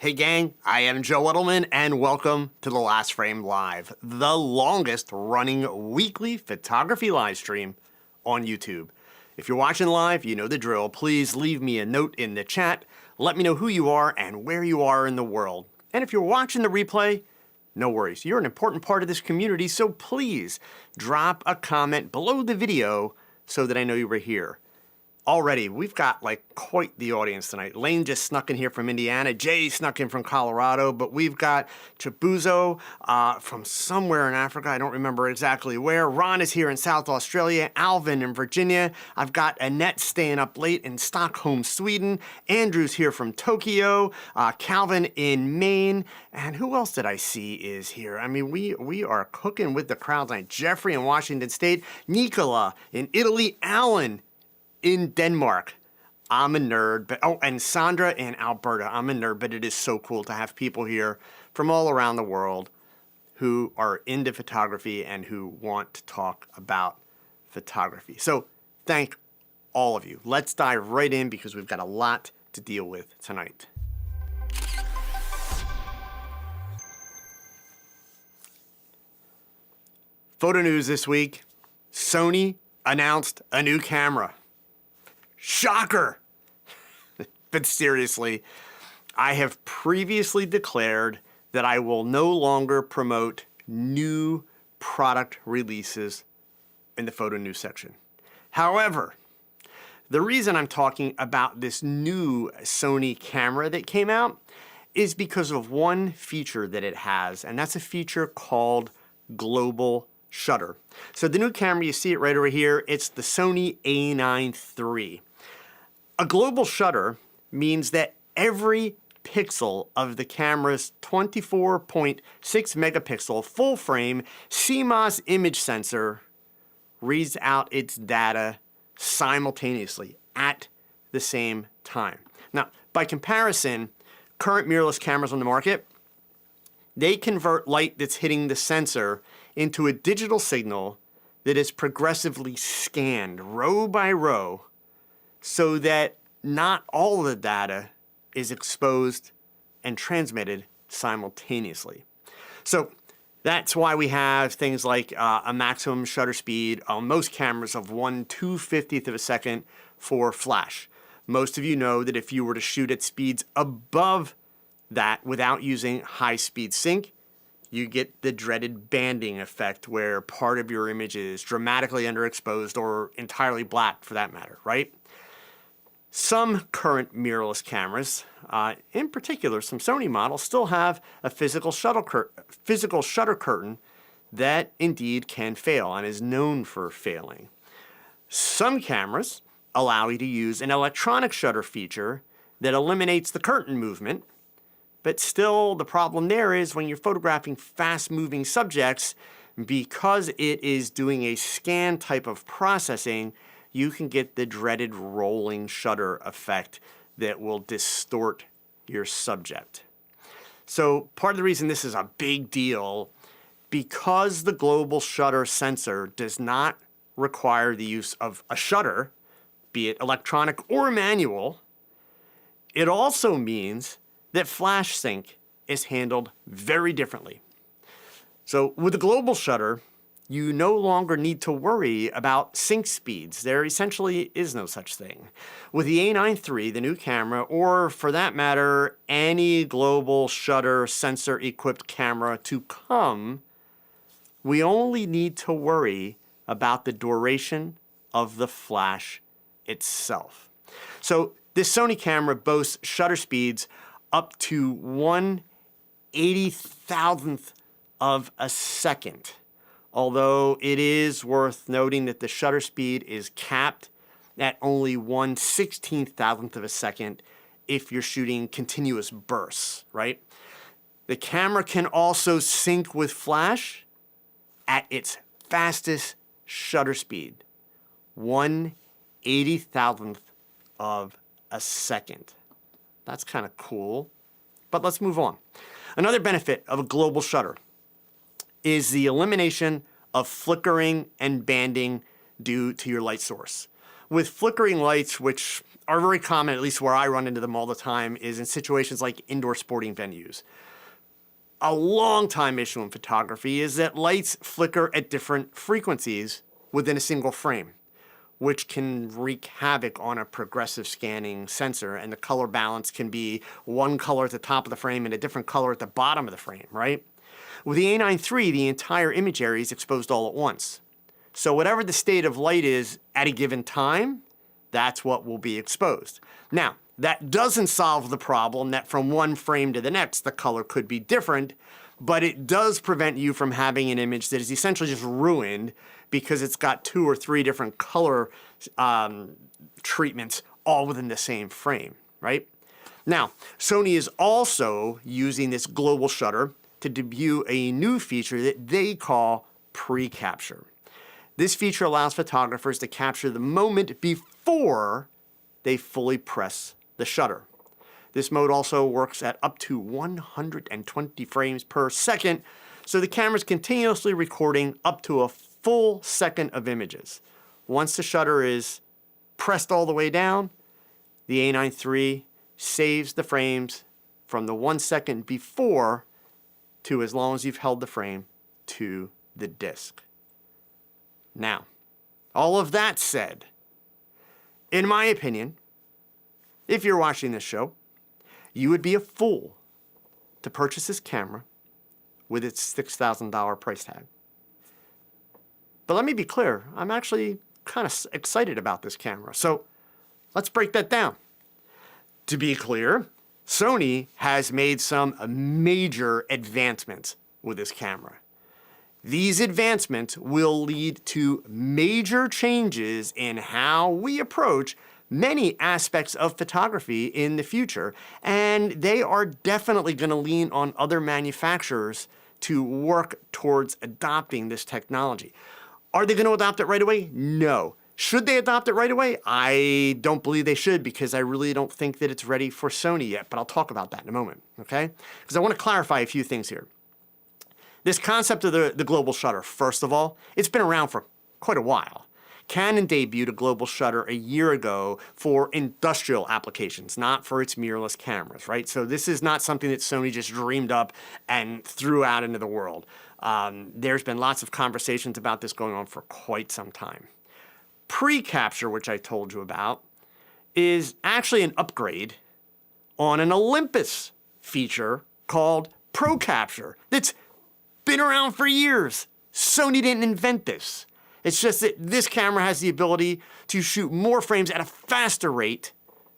Hey gang, I am Joe Edelman and welcome to The Last Frame Live, the longest running weekly photography live stream on YouTube. If you're watching live, you know the drill. Please leave me a note in the chat. Let me know who you are and where you are in the world. And if you're watching the replay, no worries. You're an important part of this community, so please drop a comment below the video so that I know you were here. Already, we've got quite the audience tonight. Lane just snuck in here from Indiana. Jay snuck in from Colorado. But we've got Chibuzo from somewhere in Africa. I don't remember exactly where. Ron is here in South Australia. Alvin in Virginia. I've got Annette staying up late in Stockholm, Sweden. Andrew's here from Tokyo. Calvin in Maine. And who else did I see is here? I mean, we are cooking with the crowd tonight. Jeffrey in Washington State. Nicola in Italy. Alan in Denmark. I'm a nerd, but and Sandra in Alberta. I'm a nerd, but it is so cool to have people here from all around the world who are into photography and who want to talk about photography. So thank all of you. Let's dive right in because we've got a lot to deal with tonight. Photo news this week. Sony announced a new camera. Shocker! But seriously, I have previously declared that I will no longer promote new product releases in the photo news section. However, the reason I'm talking about this new Sony camera that came out is because of one feature that it has, and that's a feature called global shutter. So the new camera, you see it right over here, it's the Sony A9 III. A global shutter means that every pixel of the camera's 24.6 megapixel full frame CMOS image sensor reads out its data simultaneously at the same time. Now, by comparison, current mirrorless cameras on the market, they convert light that's hitting the sensor into a digital signal that is progressively scanned row by row so that not all of the data is exposed and transmitted simultaneously. So that's why we have things like a maximum shutter speed on most cameras of 1/250th of a second for flash. Most of you know that if you were to shoot at speeds above that without using high-speed sync, you get the dreaded banding effect where part of your image is dramatically underexposed or entirely black for that matter, right? Some current mirrorless cameras, in particular some Sony models, still have a physical shutter curtain that indeed can fail and is known for failing. Some cameras allow you to use an electronic shutter feature that eliminates the curtain movement, but still the problem there is when you're photographing fast-moving subjects, because it is doing a scan type of processing, you can get the dreaded rolling shutter effect that will distort your subject. So part of the reason this is a big deal, because the global shutter sensor does not require the use of a shutter, be it electronic or manual, it also means that flash sync is handled very differently. So with the global shutter, you no longer need to worry about sync speeds. There essentially is no such thing. With the A9 III, the new camera, or for that matter, any global shutter sensor-equipped camera to come, we only need to worry about the duration of the flash itself. So this Sony camera boasts shutter speeds up to 1/80,000th of a second. Although it is worth noting that the shutter speed is capped at only 1/16,000th of a second if you're shooting continuous bursts, right? The camera can also sync with flash at its fastest shutter speed, 1/80,000th of a second. That's kind of cool, but let's move on. Another benefit of a global shutter is the elimination of flickering and banding due to your light source. With flickering lights, which are very common, at least where I run into them all the time, is in situations like indoor sporting venues. A long time issue in photography is that lights flicker at different frequencies within a single frame, which can wreak havoc on a progressive scanning sensor, and the color balance can be one color at the top of the frame and a different color at the bottom of the frame, right? With the A9 III, the entire image area is exposed all at once. So whatever the state of light is at a given time, that's what will be exposed. Now, that doesn't solve the problem that from one frame to the next, the color could be different, but it does prevent you from having an image that is essentially just ruined because it's got 2 or 3 different color treatments all within the same frame, right? Now, Sony is also using this global shutter to debut a new feature that they call pre-capture. This feature allows photographers to capture the moment before they fully press the shutter. This mode also works at up to 120 frames per second, so the camera is continuously recording up to a full second of images. Once the shutter is pressed all the way down, the A9 III saves the frames from the 1 second before to as long as you've held the frame to the disk. Now, all of that said, in my opinion, if you're watching this show, you would be a fool to purchase this camera with its $6,000 price tag. But let me be clear, I'm actually kind of excited about this camera. So let's break that down. To be clear, Sony has made some major advancements with this camera. These advancements will lead to major changes in how we approach many aspects of photography in the future, and they are definitely going to lean on other manufacturers to work towards adopting this technology. Are they going to adopt it right away? No. Should they adopt it right away? I don't believe they should, because I really don't think that it's ready for Sony yet, but I'll talk about that in a moment, okay? Because I want to clarify a few things here. This concept of the global shutter, first of all, it's been around for quite a while. Canon debuted a global shutter a year ago for industrial applications, not for its mirrorless cameras, right? So this is not something that Sony just dreamed up and threw out into the world. There's been lots of conversations about this going on for quite some time. Pre-capture, which I told you about, is actually an upgrade on an Olympus feature called Pro Capture that's been around for years. Sony didn't invent this. It's just that this camera has the ability to shoot more frames at a faster rate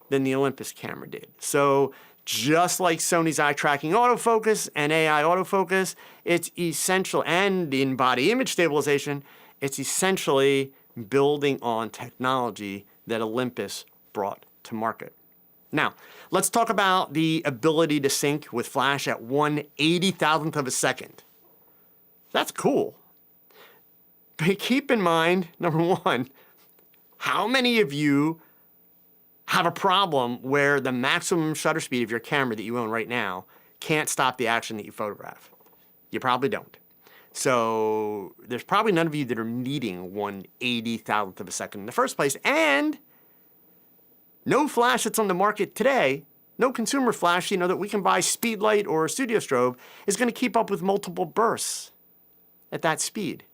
than the Olympus camera did. So just like Sony's eye tracking autofocus and AI autofocus, it's essential, and the in-body image stabilization, it's essentially building on technology that Olympus brought to market. Now, let's talk about the ability to sync with flash at 1/80,000th of a second. That's cool. But keep in mind, number one, how many of you have a problem where the maximum shutter speed of your camera that you own right now can't stop the action that you photograph? You probably don't. So there's probably none of you that are needing 1/80,000th of a second in the first place. And no flash that's on the market today, no consumer flash, that we can buy Speedlight or Studio Strobe, is going to keep up with multiple bursts at that speed.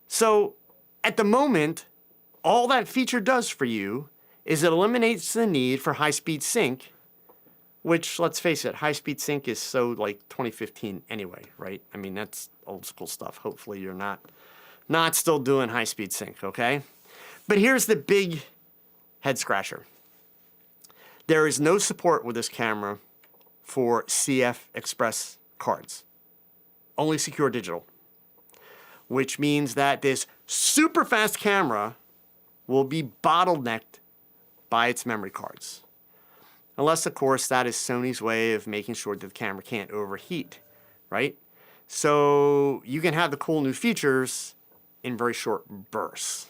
So at the moment, all that feature does for you is it eliminates the need for high-speed sync, which, let's face it, high-speed sync is so like 2015 anyway, right? I mean, that's old school stuff. Hopefully you're not still doing high-speed sync, okay? But here's the big head scratcher. There is no support with this camera for CF Express cards, only secure digital, which means that this super fast camera will be bottlenecked by its memory cards. Unless, of course, that is Sony's way of making sure that the camera can't overheat, right? So you can have the cool new features in very short bursts,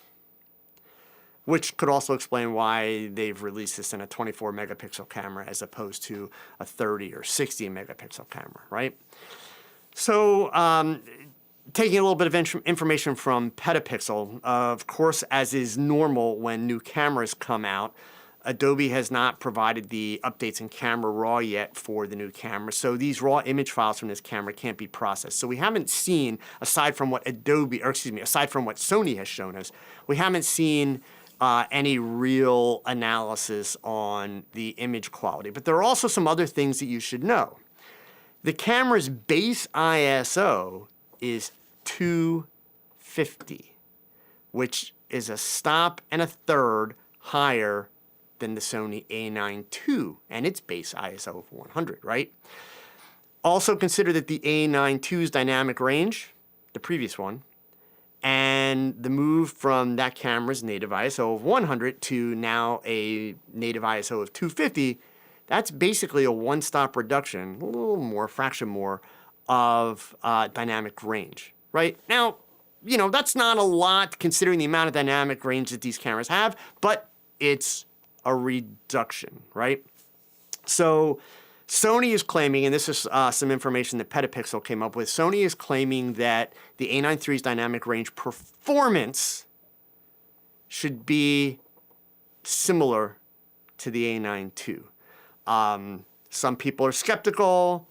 which could also explain why they've released this in a 24 megapixel camera as opposed to a 30 or 60 megapixel camera, right? So taking a little bit of information from Petapixel, of course, as is normal when new cameras come out, Adobe has not provided the updates in Camera Raw yet for the new camera, so these raw image files from this camera can't be processed. So we haven't seen, aside from what Sony has shown us, we haven't seen any real analysis on the image quality. But there are also some other things that you should know. The camera's base ISO is 250, which is a stop and a third higher than the Sony A9 II and its base ISO of 100, right? Also consider that the A9 II's dynamic range, the previous one, and the move from that camera's native ISO of 100 to now a native ISO of 250, that's basically a one-stop reduction, a little more, fraction more, of dynamic range, right? Now, you know, that's not a lot considering the amount of dynamic range that these cameras have, but it's a reduction, right? So Sony is claiming, and this is some information that Petapixel came up with, Sony is claiming that the A9 III's dynamic range performance should be similar to the A9 II. Some people are skeptical.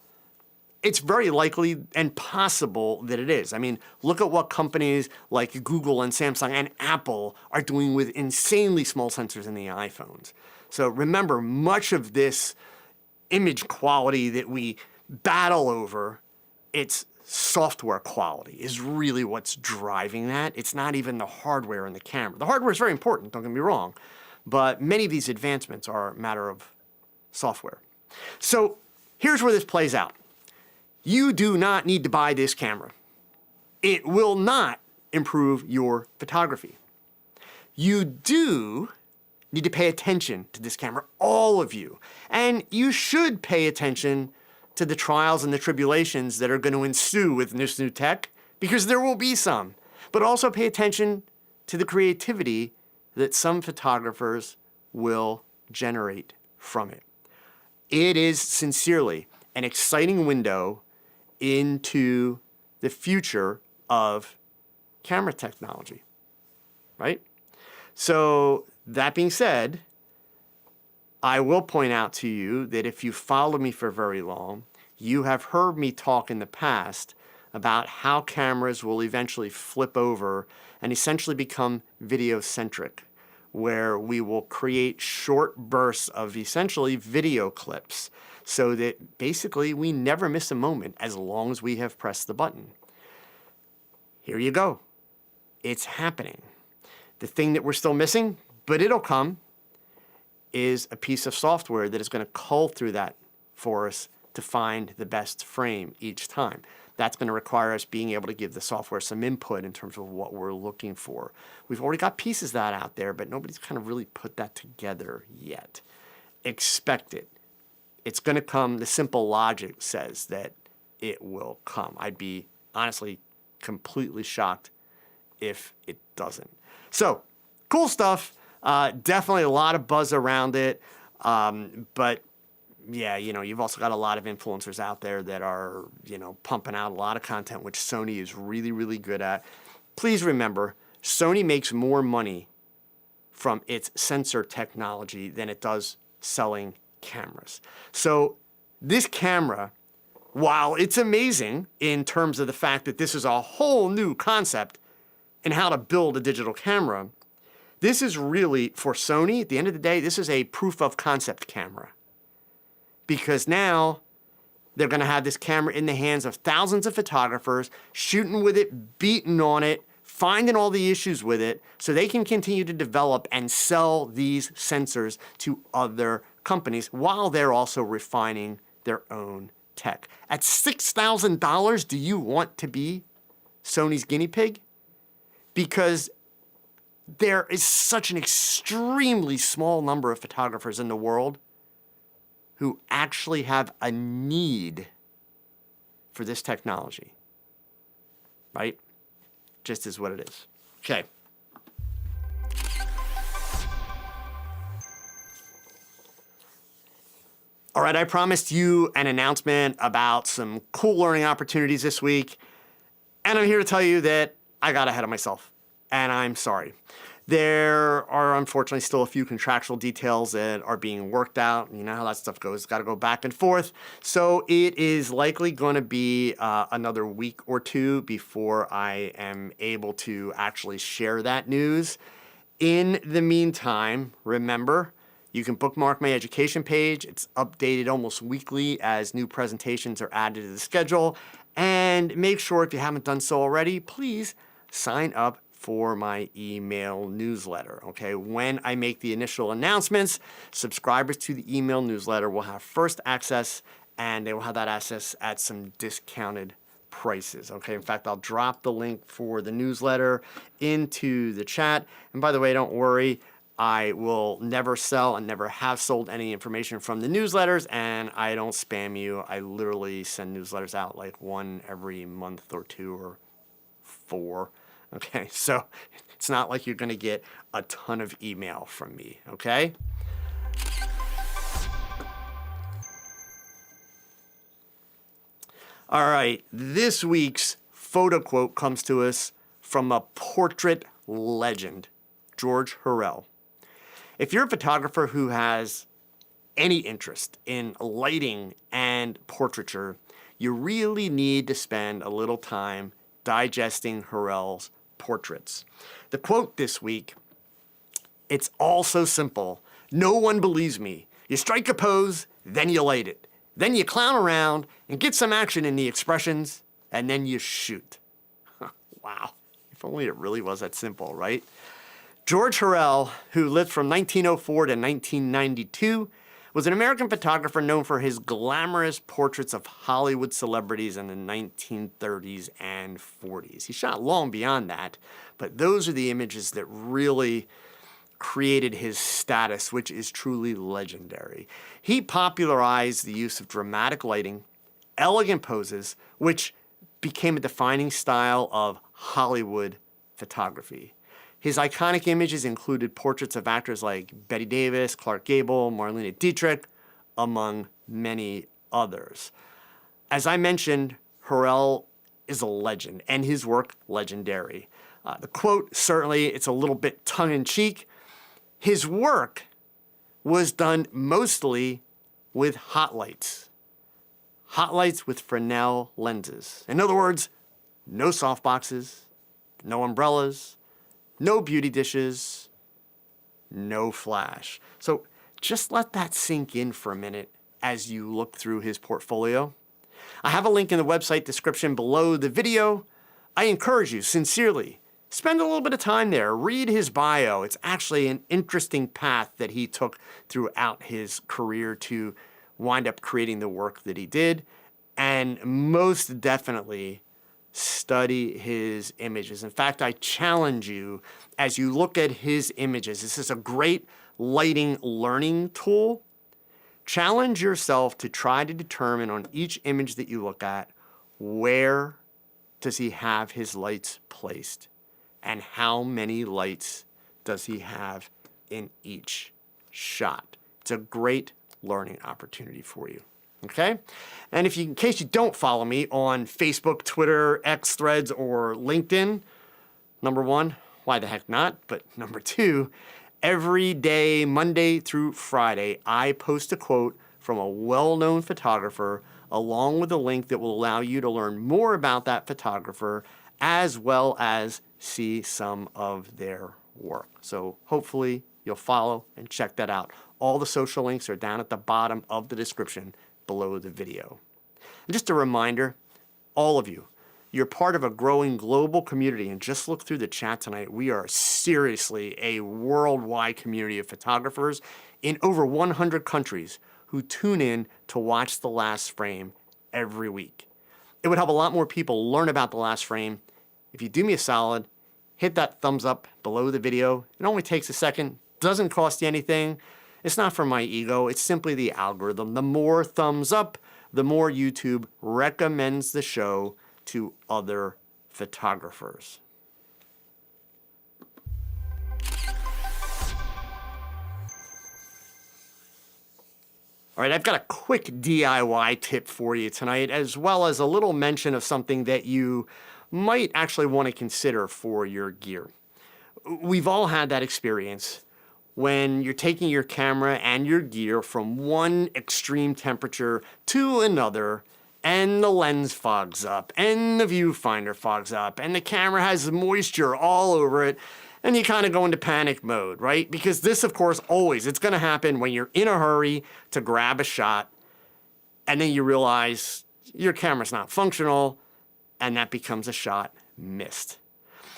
It's very likely and possible that it is. I mean, look at what companies like Google and Samsung and Apple are doing with insanely small sensors in the iPhones. So remember, much of this image quality that we battle over, it's software quality is really what's driving that. It's not even the hardware in the camera. The hardware is very important, don't get me wrong, but many of these advancements are a matter of software. So here's where this plays out. You do not need to buy this camera. It will not improve your photography. You do need to pay attention to this camera, all of you. And you should pay attention to the trials and the tribulations that are going to ensue with this new tech, because there will be some. But also pay attention to the creativity that some photographers will generate from it. It is sincerely an exciting window into the future of camera technology, right? So that being said, I will point out to you that if you followed me for very long, you have heard me talk in the past about how cameras will eventually flip over and essentially become video-centric, where we will create short bursts of essentially video clips so that basically we never miss a moment as long as we have pressed the button. Here you go. It's happening. The thing that we're still missing, but it'll come, is a piece of software that is going to cull through that for us to find the best frame each time. That's going to require us being able to give the software some input in terms of what we're looking for. We've already got pieces of that out there, but nobody's kind of really put that together yet. Expect it. It's going to come. The simple logic says that it will come. I'd be honestly completely shocked if it doesn't. So, cool stuff. Definitely a lot of buzz around it. But yeah, you know, you've also got a lot of influencers out there that are, you know, pumping out a lot of content, which Sony is really, really good at. Please remember, Sony makes more money from its sensor technology than it does selling cameras. So this camera, while it's amazing in terms of the fact that this is a whole new concept in how to build a digital camera, this is really, for Sony, at the end of the day, this is a proof of concept camera. Because now they're going to have this camera in the hands of thousands of photographers, shooting with it, beating on it, finding all the issues with it, so they can continue to develop and sell these sensors to other companies while they're also refining their own tech. At $6,000, do you want to be Sony's guinea pig? Because there is such an extremely small number of photographers in the world who actually have a need for this technology, right? Just is what it is. Okay. All right, I promised you an announcement about some cool learning opportunities this week, and I'm here to tell you that I got ahead of myself, and I'm sorry. There are unfortunately still a few contractual details that are being worked out. You know how that stuff goes. It's got to go back and forth. So it is likely going to be another week or two before I am able to actually share that news. In the meantime, remember, you can bookmark my education page. It's updated almost weekly as new presentations are added to the schedule. And make sure, if you haven't done so already, please sign up for my email newsletter, okay? When I make the initial announcements, subscribers to the email newsletter will have first access, and they will have that access at some discounted prices, okay? In fact, I'll drop the link for the newsletter into the chat. And by the way, don't worry, I will never sell and never have sold any information from the newsletters, and I don't spam you. I literally send newsletters out like one every month or two or four. Okay, so it's not like you're going to get a ton of email from me, okay? All right, this week's photo quote comes to us from a portrait legend, George Hurrell. If you're a photographer who has any interest in lighting and portraiture, you really need to spend a little time digesting Hurrell's portraits. The quote this week, it's all so simple. No one believes me. You strike a pose, then you light it. Then you clown around and get some action in the expressions, and then you shoot. Wow, if only it really was that simple, right? George Hurrell, who lived from 1904 to 1992, was an American photographer known for his glamorous portraits of Hollywood celebrities in the 1930s and 40s. He shot long beyond that, but those are the images that really created his status, which is truly legendary. He popularized the use of dramatic lighting, elegant poses, which became a defining style of Hollywood photography. His iconic images included portraits of actors like Bette Davis, Clark Gable, Marlene Dietrich, among many others. As I mentioned, Hurrell is a legend, and his work legendary. The quote, certainly, it's a little bit tongue-in-cheek. His work was done mostly with hot lights. Hot lights with Fresnel lenses. In other words, no softboxes, no umbrellas, no beauty dishes, no flash. So just let that sink in for a minute as you look through his portfolio. I have a link in the website description below the video. I encourage you sincerely, spend a little bit of time there, read his bio. It's actually an interesting path that he took throughout his career to wind up creating the work that he did. And most definitely, study his images. In fact, I challenge you as you look at his images. This is a great lighting learning tool. Challenge yourself to try to determine on each image that you look at, where does he have his lights placed and how many lights does he have in each shot. It's a great learning opportunity for you. Okay? And in case you don't follow me on Facebook, Twitter, X Threads, or LinkedIn, number one, why the heck not? But number two, every day, Monday through Friday, I post a quote from a well-known photographer along with a link that will allow you to learn more about that photographer as well as see some of their work. So hopefully you'll follow and check that out. All the social links are down at the bottom of the description below the video. And just a reminder, all of you, you're part of a growing global community, and just look through the chat tonight. We are seriously a worldwide community of photographers in over 100 countries who tune in to watch The Last Frame every week. It would help a lot more people learn about The Last Frame if you do me a solid, hit that thumbs up below the video. It only takes a second, doesn't cost you anything. It's not for my ego, it's simply the algorithm. The more thumbs up, the more YouTube recommends the show to other photographers. All right, I've got a quick DIY tip for you tonight, as well as a little mention of something that you might actually want to consider for your gear. We've all had that experience when you're taking your camera and your gear from one extreme temperature to another, and the lens fogs up, and the viewfinder fogs up, and the camera has moisture all over it, and you kind of go into panic mode, right? Because this, of course, it's going to happen when you're in a hurry to grab a shot, and then you realize your camera's not functional, and that becomes a shot missed.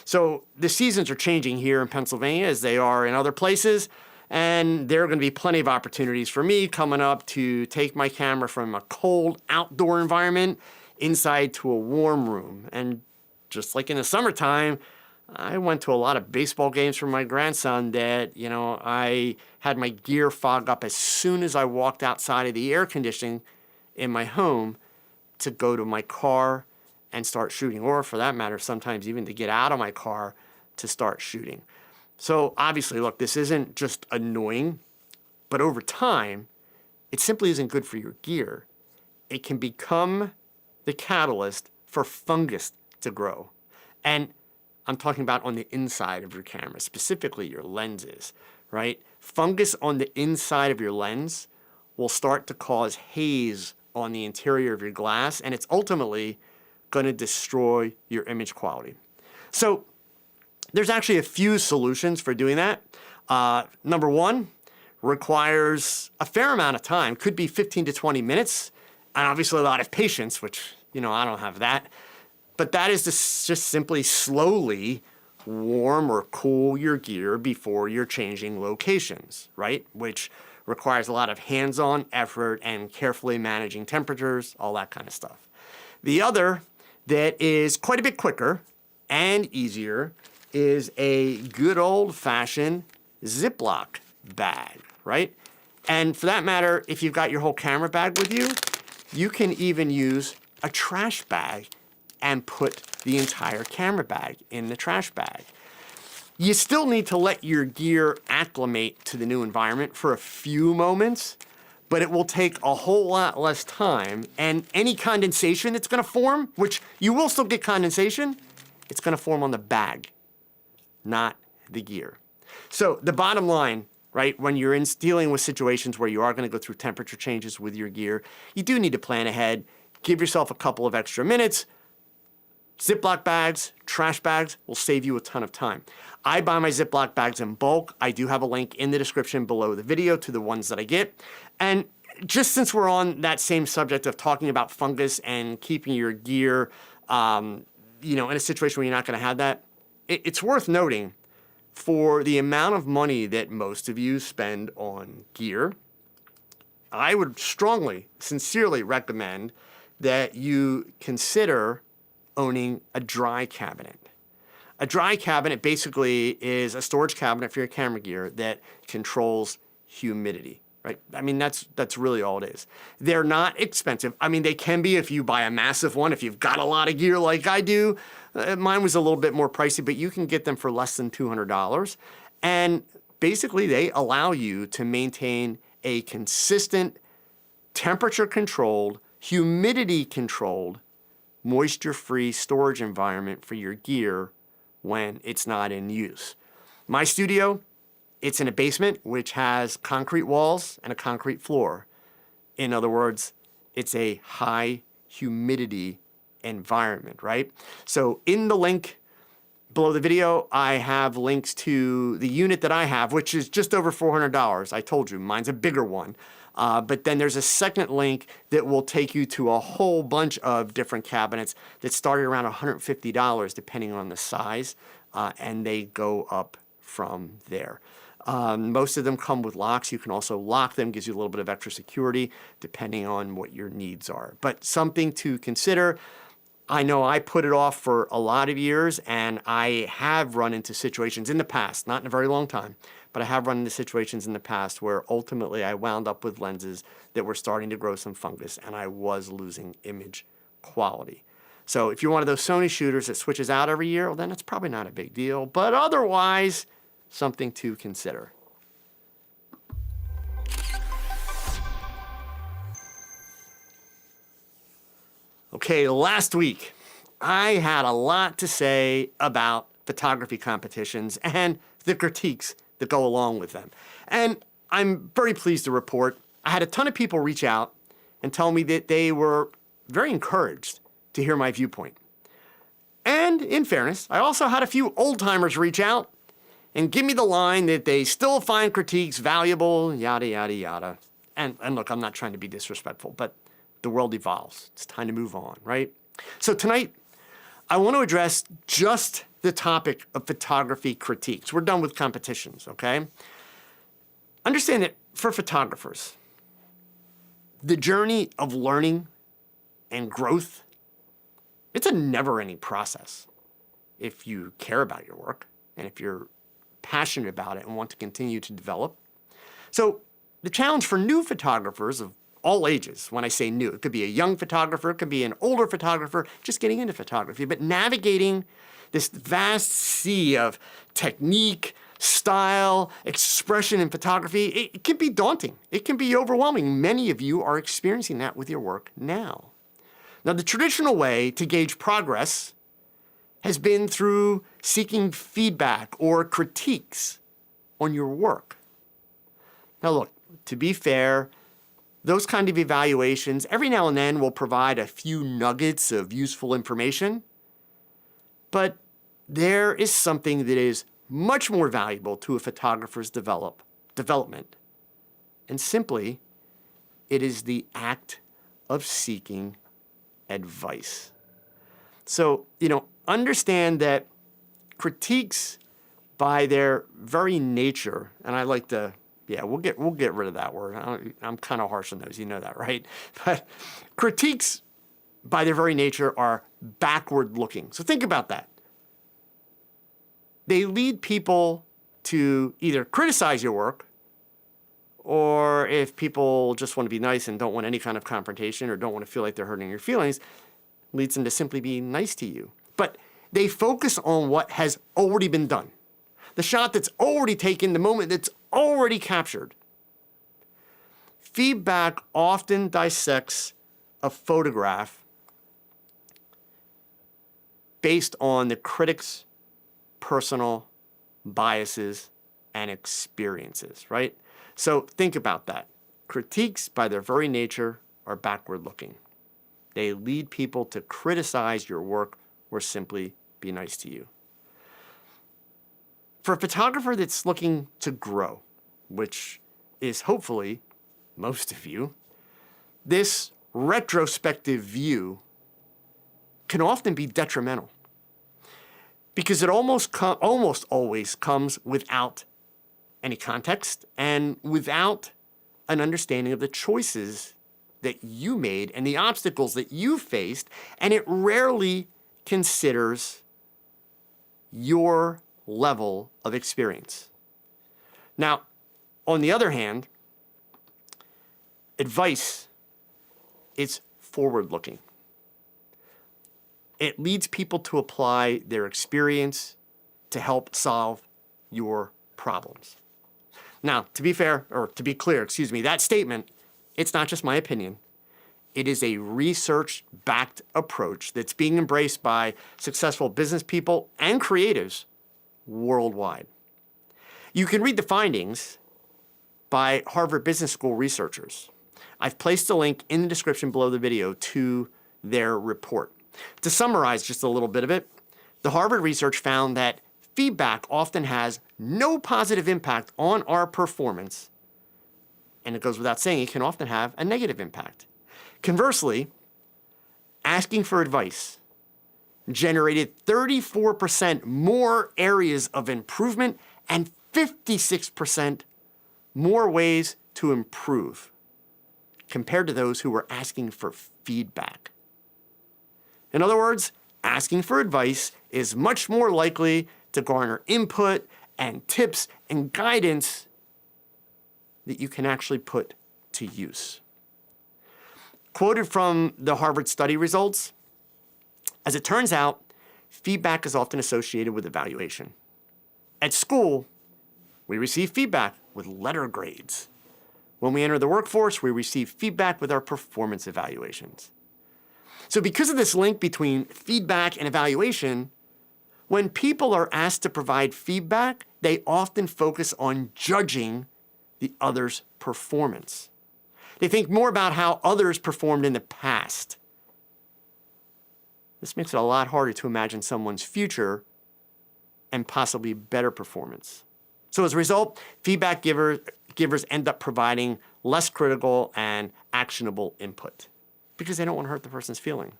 So the seasons are changing here in Pennsylvania as they are in other places, and there are going to be plenty of opportunities for me coming up to take my camera from a cold outdoor environment inside to a warm room. And just like in the summertime, I went to a lot of baseball games for my grandson that, I had my gear fog up as soon as I walked outside of the air conditioning in my home to go to my car and start shooting, or for that matter, sometimes even to get out of my car to start shooting. So obviously, look, this isn't just annoying, but over time, it simply isn't good for your gear. It can become the catalyst for fungus to grow. And I'm talking about on the inside of your camera, specifically your lenses, right? Fungus on the inside of your lens will start to cause haze on the interior of your glass, and it's ultimately going to destroy your image quality. So there's actually a few solutions for doing that. Number one, requires a fair amount of time, could be 15 to 20 minutes, and obviously a lot of patience, which, I don't have that. But that is to just simply slowly warm or cool your gear before you're changing locations, right? Which requires a lot of hands-on effort and carefully managing temperatures, all that kind of stuff. The other that is quite a bit quicker and easier is a good old-fashioned Ziploc bag, right? And for that matter, if you've got your whole camera bag with you, you can even use a trash bag and put the entire camera bag in the trash bag. You still need to let your gear acclimate to the new environment for a few moments, but it will take a whole lot less time, and any condensation that's gonna form, which you will still get condensation, it's gonna form on the bag, not the gear. So the bottom line, right, when you're dealing with situations where you are going to go through temperature changes with your gear, you do need to plan ahead. Give yourself a couple of extra minutes. Ziploc bags, trash bags will save you a ton of time. I buy my Ziploc bags in bulk. I do have a link in the description below the video to the ones that I get. And just since we're on that same subject of talking about fungus and keeping your gear, in a situation where you're not going to have that, it's worth noting, for the amount of money that most of you spend on gear, I would strongly, sincerely recommend that you consider owning a dry cabinet. A dry cabinet basically is a storage cabinet for your camera gear that controls humidity, right? I mean, that's really all it is. They're not expensive. I mean, they can be if you buy a massive one, if you've got a lot of gear like I do. Mine was a little bit more pricey, but you can get them for less than $200. And basically, they allow you to maintain a consistent, temperature-controlled, humidity-controlled, moisture-free storage environment for your gear when it's not in use. My studio, it's in a basement, which has concrete walls and a concrete floor. In other words, it's a high humidity environment, right? So in the link below the video, I have links to the unit that I have, which is just over $400. I told you, mine's a bigger one. But then there's a second link that will take you to a whole bunch of different cabinets that start at around $150, depending on the size, and they go up from there. Most of them come with locks. You can also lock them, gives you a little bit of extra security, depending on what your needs are. But something to consider. I know I put it off for a lot of years, and I have run into situations in the past, not in a very long time, but I have run into situations in the past where ultimately I wound up with lenses that were starting to grow some fungus, and I was losing image quality. So if you're one of those Sony shooters that switches out every year, well, then it's probably not a big deal, but otherwise, something to consider. Okay, last week, I had a lot to say about photography competitions and the critiques that go along with them. And I'm very pleased to report I had a ton of people reach out and tell me that they were very encouraged to hear my viewpoint. And in fairness, I also had a few old-timers reach out and give me the line that they still find critiques valuable, yada, yada, yada. And look, I'm not trying to be disrespectful, but the world evolves. It's time to move on, right? So tonight, I want to address just the topic of photography critiques. We're done with competitions, okay? Understand that for photographers, the journey of learning and growth, it's a never-ending process if you care about your work and if you're passionate about it and want to continue to develop. So the challenge for new photographers of all ages, when I say new, it could be a young photographer, it could be an older photographer just getting into photography, but navigating this vast sea of technique, style, expression in photography, it can be daunting. It can be overwhelming. Many of you are experiencing that with your work now. Now, the traditional way to gauge progress has been through seeking feedback or critiques on your work. Now, look, to be fair, those kind of evaluations every now and then will provide a few nuggets of useful information, but there is something that is much more valuable to a photographer's development. And simply, it is the act of seeking advice. So, understand that critiques by their very nature, and I like to, we'll get rid of that word. I'm kind of harsh on those, you know that, right? But critiques by their very nature are backward looking. So think about that. They lead people to either criticize your work, or if people just want to be nice and don't want any kind of confrontation or don't want to feel like they're hurting your feelings, leads them to simply be nice to you. But they focus on what has already been done, the shot that's already taken, the moment that's already captured. Feedback often dissects a photograph based on the critic's personal biases and experiences, right? So think about that. Critiques, by their very nature, are backward looking. They lead people to criticize your work or simply be nice to you. For a photographer that's looking to grow, which is hopefully most of you, this retrospective view can often be detrimental because it almost always comes without any context and without an understanding of the choices that you made and the obstacles that you faced, and it rarely considers your level of experience. Now, on the other hand, advice is forward-looking. It leads people to apply their experience to help solve your problems. Now, to be fair, or to be clear, that statement, it's not just my opinion. It is a research-backed approach that's being embraced by successful business people and creatives worldwide. You can read the findings by Harvard Business School researchers. I've placed a link in the description below the video to their report. To summarize just a little bit of it, the Harvard research found that feedback often has no positive impact on our performance, and it goes without saying it can often have a negative impact. Conversely, asking for advice generated 34% more areas of improvement and 56% more ways to improve compared to those who were asking for feedback. In other words, asking for advice is much more likely to garner input and tips and guidance that you can actually put to use. Quoted from the Harvard study results, as it turns out, feedback is often associated with evaluation. At school, we receive feedback with letter grades. When we enter the workforce, we receive feedback with our performance evaluations. So because of this link between feedback and evaluation, When people are asked to provide feedback, they often focus on judging the other's performance. They think more about how others performed in the past. This makes it a lot harder to imagine someone's future and possibly better performance. So as a result, feedback givers end up providing less critical and actionable input because they don't want to hurt the person's feelings.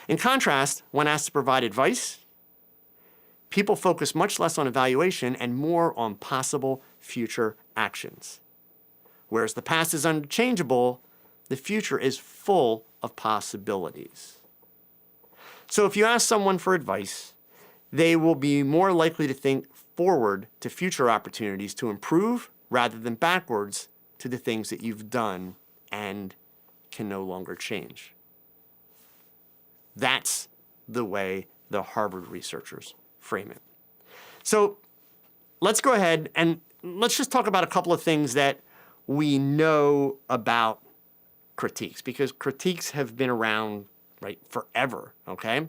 In contrast, when asked to provide advice, people focus much less on evaluation and more on possible future actions. Whereas the past is unchangeable, the future is full of possibilities. So if you ask someone for advice, they will be more likely to think forward to future opportunities to improve rather than backwards to the things that you've done and can no longer change. That's the way the Harvard researchers frame it. So let's go ahead and let's just talk about a couple of things that we know about critiques, because critiques have been around, right, forever, okay?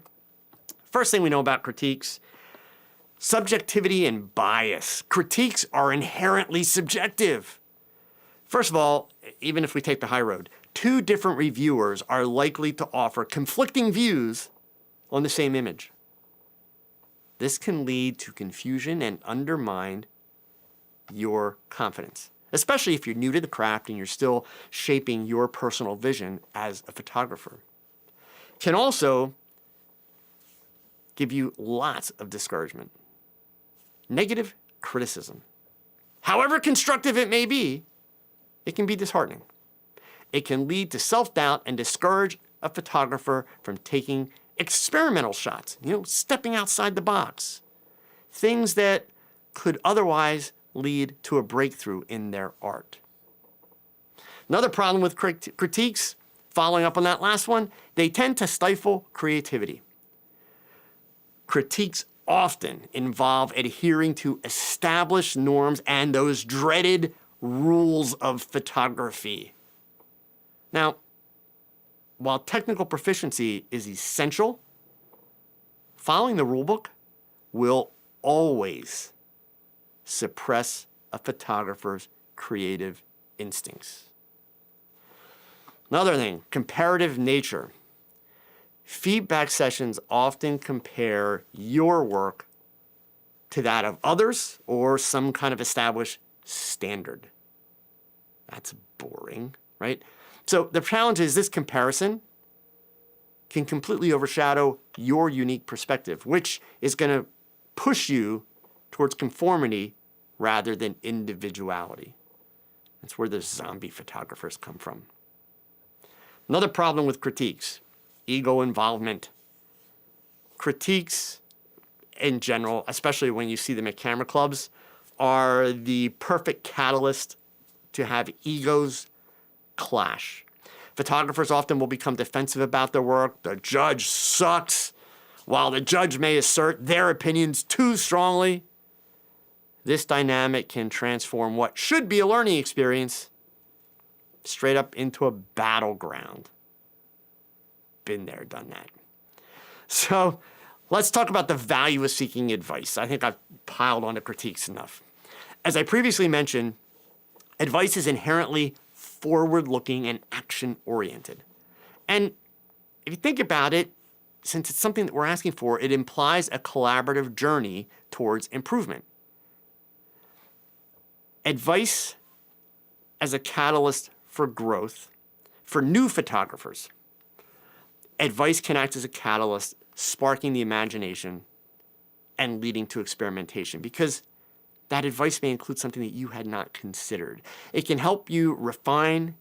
First thing we know about critiques, subjectivity and bias. Critiques are inherently subjective. First of all, even if we take the high road, two different reviewers are likely to offer conflicting views on the same image. This can lead to confusion and undermine your confidence, especially if you're new to the craft and you're still shaping your personal vision as a photographer. Can also give you lots of discouragement. Negative criticism, however constructive it may be, it can be disheartening. It can lead to self-doubt and discourage a photographer from taking experimental shots, stepping outside the box, things that could otherwise lead to a breakthrough in their art. Another problem with critiques, following up on that last one, they tend to stifle creativity. Critiques often involve adhering to established norms and those dreaded rules of photography. Now, while technical proficiency is essential, following the rulebook will always suppress a photographer's creative instincts. Another thing, comparative nature. Feedback sessions often compare your work to that of others or some kind of established standard. That's boring, right? So the challenge is this comparison can completely overshadow your unique perspective, which is going to push you towards conformity rather than individuality. That's where the zombie photographers come from. Another problem with critiques, ego involvement. Critiques in general, especially when you see them at camera clubs, are the perfect catalyst to have egos clash. Photographers often will become defensive about their work. The judge sucks, while the judge may assert their opinions too strongly. This dynamic can transform what should be a learning experience straight up into a battleground. Been there, done that. So let's talk about the value of seeking advice. I think I've piled on the critiques enough. As I previously mentioned, advice is inherently forward-looking and action-oriented. And if you think about it, since it's something that we're asking for, it implies a collaborative journey towards improvement. Advice as a catalyst for growth for new photographers. Advice can act as a catalyst, sparking the imagination and leading to experimentation, because that advice may include something that you had not considered. It can help you refine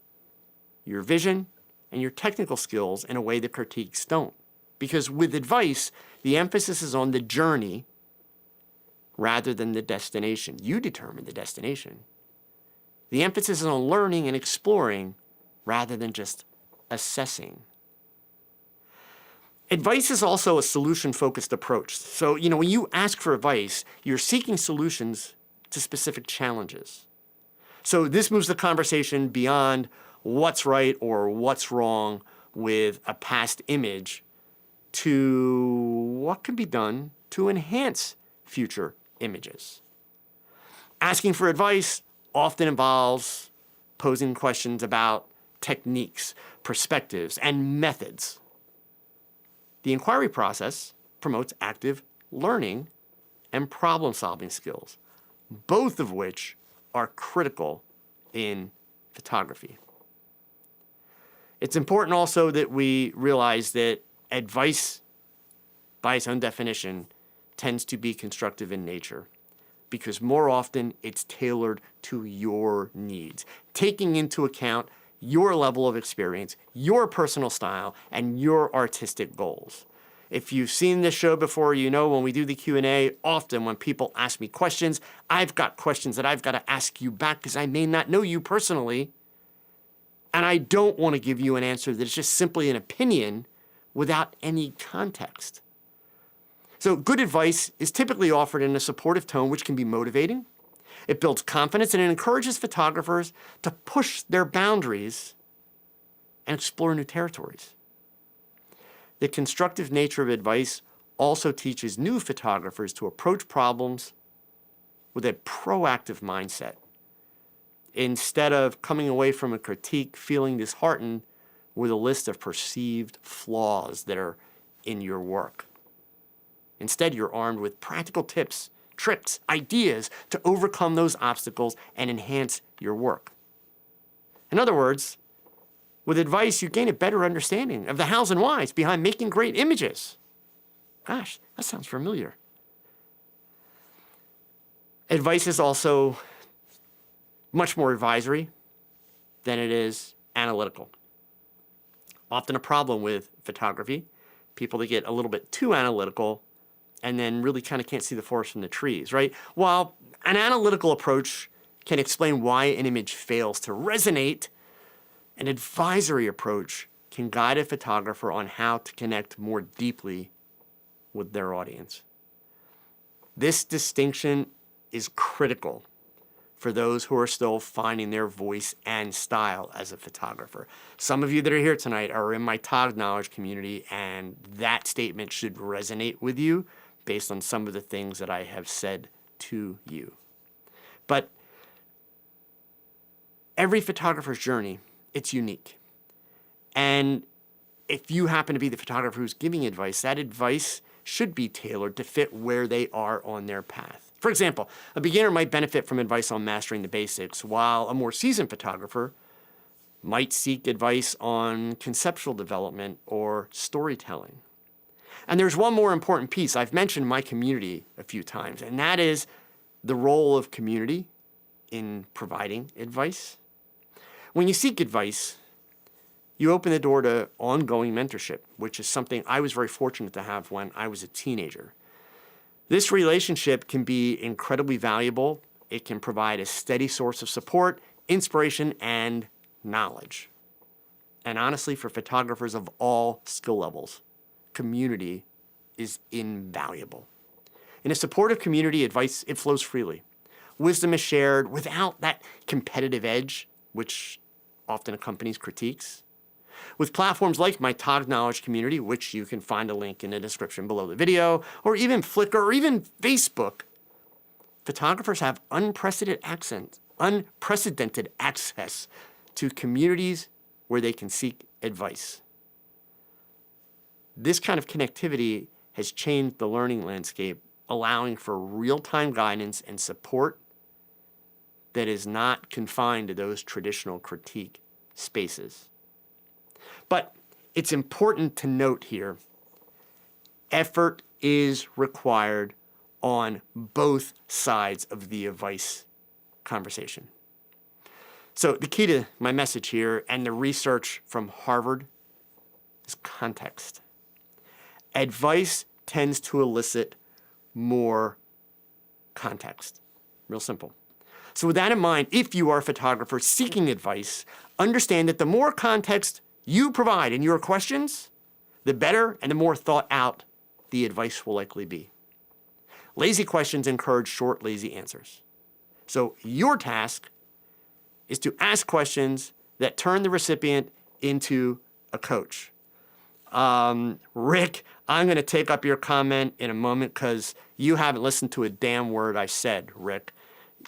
your vision and your technical skills in a way that critiques don't. Because with advice, the emphasis is on the journey rather than the destination. You determine the destination. The emphasis is on learning and exploring rather than just assessing. Advice is also a solution-focused approach. So, when you ask for advice, you're seeking solutions to specific challenges. So this moves the conversation beyond what's right or what's wrong with a past image to what can be done to enhance future images. Asking for advice often involves posing questions about techniques, perspectives, and methods. The inquiry process promotes active learning and problem-solving skills, both of which are critical in photography. It's important also that we realize that advice, by its own definition, tends to be constructive in nature, because more often it's tailored to your needs, taking into account your level of experience, your personal style, and your artistic goals. If you've seen this show before, you know when we do the Q&A, often when people ask me questions, I've got questions that I've got to ask you back because I may not know you personally, and I don't want to give you an answer that is just simply an opinion without any context. So good advice is typically offered in a supportive tone, which can be motivating. It builds confidence and it encourages photographers to push their boundaries and explore new territories. The constructive nature of advice also teaches new photographers to approach problems with a proactive mindset, instead of coming away from a critique feeling disheartened with a list of perceived flaws that are in your work. Instead, you're armed with practical tips, tricks, ideas to overcome those obstacles and enhance your work. In other words, with advice, you gain a better understanding of the hows and whys behind making great images. Gosh, that sounds familiar. Advice is also much more advisory than it is analytical. Often a problem with photography, people that get a little bit too analytical and then really kind of can't see the forest from the trees, right? While an analytical approach can explain why an image fails to resonate, an advisory approach can guide a photographer on how to connect more deeply with their audience. This distinction is critical for those who are still finding their voice and style as a photographer. Some of you that are here tonight are in my Tog Knowledge community, and that statement should resonate with you based on some of the things that I have said to you. But every photographer's journey, it's unique. And if you happen to be the photographer who's giving advice, that advice should be tailored to fit where they are on their path. For example, a beginner might benefit from advice on mastering the basics, while a more seasoned photographer might seek advice on conceptual development or storytelling. And there's one more important piece. I've mentioned my community a few times, and that is the role of community in providing advice. When you seek advice, you open the door to ongoing mentorship, which is something I was very fortunate to have when I was a teenager. This relationship can be incredibly valuable. It can provide a steady source of support, inspiration, and knowledge. And honestly, for photographers of all skill levels, community is invaluable. In a supportive community, advice, it flows freely. Wisdom is shared without that competitive edge, which often accompanies critiques. With platforms like my Tog Knowledge community, which you can find a link in the description below the video, or even Flickr, or even Facebook, photographers have unprecedented access to communities where they can seek advice. This kind of connectivity has changed the learning landscape, allowing for real-time guidance and support that is not confined to those traditional critique spaces. But it's important to note here, effort is required on both sides of the advice conversation. So the key to my message here and the research from Harvard is context. Advice tends to elicit more context. Real simple. So with that in mind, if you are a photographer seeking advice, understand that the more context you provide in your questions, the better and the more thought out the advice will likely be. Lazy questions encourage short, lazy answers. So your task is to ask questions that turn the recipient into a coach. Rick, I'm going to take up your comment in a moment because you haven't listened to a damn word I said, Rick.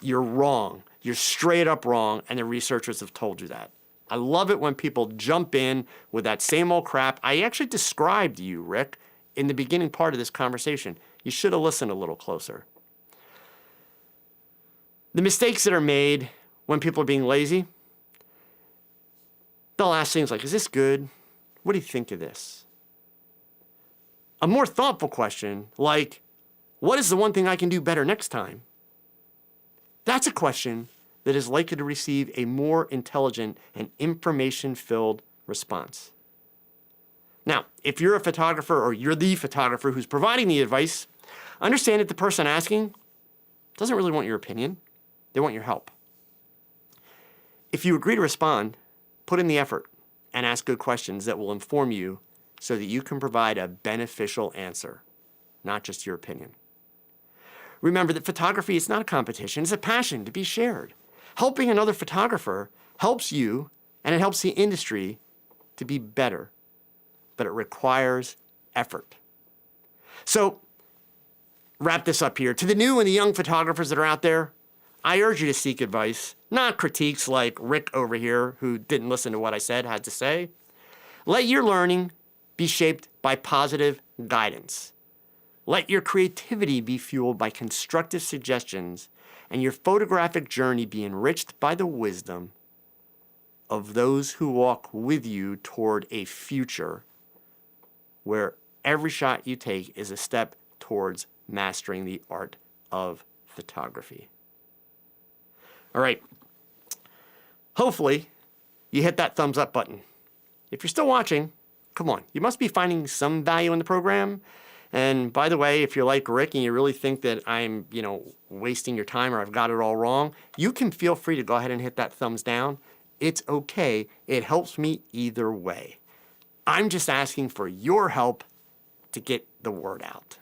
You're wrong. You're straight up wrong, and the researchers have told you that. I love it when people jump in with that same old crap. I actually described you, Rick, in the beginning part of this conversation. You should have listened a little closer. The mistakes that are made when people are being lazy, they'll ask things like, is this good? What do you think of this? A more thoughtful question, like, what is the one thing I can do better next time? That's a question that is likely to receive a more intelligent and information-filled response. Now, if you're a photographer or you're the photographer who's providing the advice, understand that the person asking doesn't really want your opinion. They want your help. If you agree to respond, put in the effort and ask good questions that will inform you so that you can provide a beneficial answer, not just your opinion. Remember that photography is not a competition, it's a passion to be shared. Helping another photographer helps you and it helps the industry to be better, but it requires effort. So, wrap this up here. To the new and the young photographers that are out there, I urge you to seek advice, not critiques like Rick over here, who didn't listen to what I said, had to say. Let your learning be shaped by positive guidance. Let your creativity be fueled by constructive suggestions, and your photographic journey be enriched by the wisdom of those who walk with you toward a future where every shot you take is a step towards mastering the art of photography. All right. Hopefully, you hit that thumbs up button. If you're still watching, come on. You must be finding some value in the program. And by the way, if you're like Rick and you really think that I'm, wasting your time or I've got it all wrong, you can feel free to go ahead and hit that thumbs down. It's okay. It helps me either way. I'm just asking for your help to get the word out.